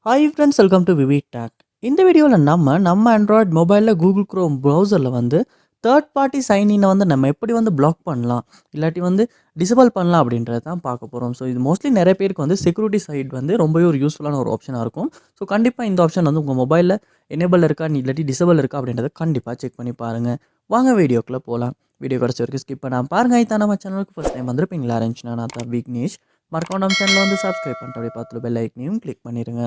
Hi friends, welcome to VividTech. இந்த வீடியோவில் நம்ம ஆண்ட்ராய்ட் மொபைலில் கூகுள் க்ரோம் ப்ரௌசரில் வந்து தேர்ட் பார்ட்டி சைன்இனை வந்து நம்ம எப்படி வந்து பிளாக் பண்ணலாம், இல்லாட்டி வந்து டிசபிள் பண்ணலாம் அப்படின்றத தான் பார்க்க போகிறோம். ஸோ இது மோஸ்ட்லி நிறைய பேருக்கு வந்து செக்யூரிட்டி சைட் வந்து ரொம்பவே ஒரு யூஸ்ஃபுல்லான ஒரு ஆப்ஷனாக இருக்கும். ஸோ கண்டிப்பாக இந்த ஆப்ஷன் வந்து உங்கள் மொபைலில் எனேபிள் இருக்கா இல்லாட்டி டிசபிள் இருக்கா அப்படின்றத கண்டிப்பாக செக் பண்ணி பாருங்கள். வாங்க வீடியோக்குள்ளே போகலாம். வீடியோ கிடச்ச வரைக்கும் ஸ்கிப் பண்ணாமல் பாருங்கள். இதான் நம்ம சேனலுக்கு ஃபஸ்ட் டைம் வந்திருப்பீங்களா இருந்துச்சுன்னா நான் தான் விக்னேஷ். மறக்காம நம்ம சேனலை வந்து சப்ஸ்கிரைப் பண்ணிட்டு அப்படியே பார்த்துட்டு பெல் ஐக்கனையும் கிளிக் பண்ணிடுங்க.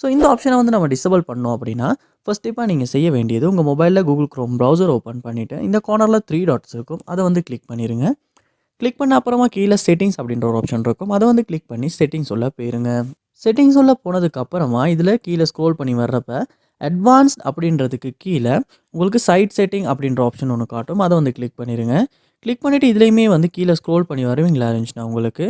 ஸோ இந்த ஆப்ஷனை வந்து நம்ம டிசபிள் பண்ணோம் அப்படின்னா ஃபர்ஸ்ட் இப்போ நீங்கள் செய்ய வேண்டியது உங்கள் மொபைலில் கூகுள் க்ரோம் ப்ரௌசர் ஓப்பன் பண்ணிவிட்டு இந்த கார்னரில் 3 டாட்ஸ் இருக்கும், அதை வந்து கிளிக் பண்ணிடுங்க. கிளிக் பண்ண அப்புறமா கீழே செட்டிங்ஸ் அப்படின்ற ஒரு ஆப்ஷன் இருக்கும், அதை வந்து கிளிக் பண்ணி செட்டிங்ஸ் உள்ள போயிருங்க. செட்டிங்ஸ் உள்ள போனதுக்கு அப்புறமா இதில் கீழே ஸ்க்ரோல் பண்ணி வர்றப்ப அட்வான்ஸ்ட் அப்படின்றதுக்கு கீழே உங்களுக்கு சைட் செட்டிங் அப்படின்ற ஆப்ஷன் ஒன்று காட்டும், அதை வந்து கிளிக் பண்ணிடுங்க. கிளிக் பண்ணிவிட்டு இதுலேயுமே வந்து கீழே ஸ்க்ரோல் பண்ணி வருவீங்களா இருந்துச்சுன்னா உங்களுக்கு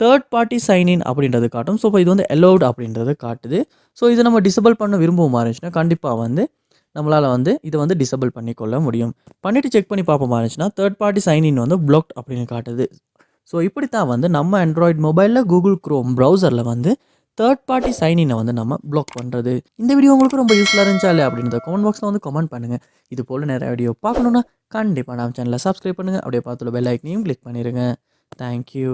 தேர்ட் பார்ட்டி சைன்இன் அப்படின்றது காட்டும். ஸோ இப்போ இது வந்து அலோவ்ட் அப்படின்றது காட்டுது. ஸோ இதை நம்ம டிசபிள் பண்ண விரும்புவோமா இருந்துச்சுன்னா கண்டிப்பாக வந்து நம்மளால் வந்து இதை வந்து டிசபிள் பண்ணிக்கொள்ள முடியும். பண்ணிவிட்டு செக் பண்ணி பார்ப்போமா இருந்துச்சுன்னா தேர்ட் பார்ட்டி சைன்இன் வந்து பிளாக்ட் அப்படின்னு காட்டுது. ஸோ இப்படி தான் வந்து நம்ம ஆண்ட்ராய்ட் மொபைலில் கூகுள் க்ரோம் ப்ரௌசரில் வந்து தேர்ட் பார்ட்டி சைன்இனை வந்து நம்ம பிளாக் பண்ணுறது. இந்த வீடியோ உங்களுக்கு ரொம்ப யூஸ்ஃபுல்லாக இருந்துச்சா இல்லையா அப்படின்றத கமெண்ட் பாக்ஸில் வந்து கமெண்ட் பண்ணுங்கள். இது போல் நிறைய வீடியோ பார்க்கணுன்னா கண்டிப்பாக நம்ம சேனலை சப்ஸ்கிரைப் பண்ணுங்கள். அப்படியே பார்த்துள்ள பெல் ஐக்கனையும் கிளிக் பண்ணிடுங்க. தேங்க்யூ.